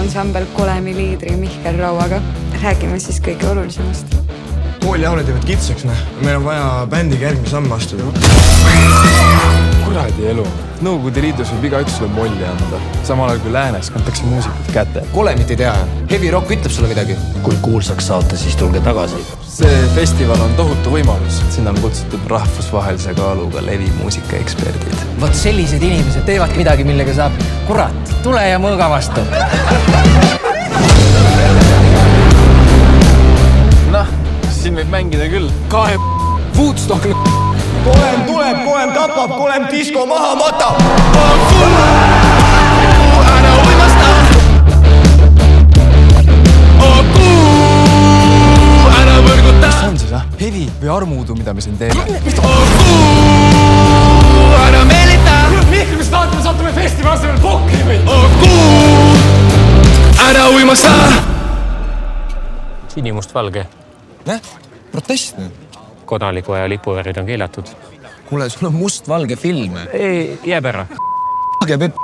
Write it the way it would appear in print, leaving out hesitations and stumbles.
ansambel Kolemi liidri Mihkel Rauaga. Räägime siis kõige olulisemast. Koolijaulid jäävad kitsaks, meil on vaja bändiga järgmine samme astuda. Kuradi elu. Nõukogude Liidus võib igaüks sulle molli anda. Samal ajal kui läänes kantakse muusikud kätte. Kolemit ei tea. Heavy rock ütleb sulle midagi. Kui kuulsaks saate, siis tulge tagasi. See festival on tohutu võimalus. Sinna on kutsutud rahvusvahelise kaaluga levimuusikaeksperdid. Vot sellised inimesed teevadki midagi, millega saab kurat, tule ja mõõga vastu. Noh, siin võib mängida küll. Kahe Woodstock. Kolem tuleb, kolem tapab, kolem disko maha matab. Ära uimasta. Ära võrguta. Mis on siis, hevi või armuudu, mida me siin teeme? Ära meelita. Mihkel, mis tahate, me saatume festivali veel pokki või? Ära uimasta. Sinimustvalge. Protest. Kodanlikuaja lipuvärvid on keelatud. Kuule, sul on must-valge film. Ei, jääb ära. Age pepp.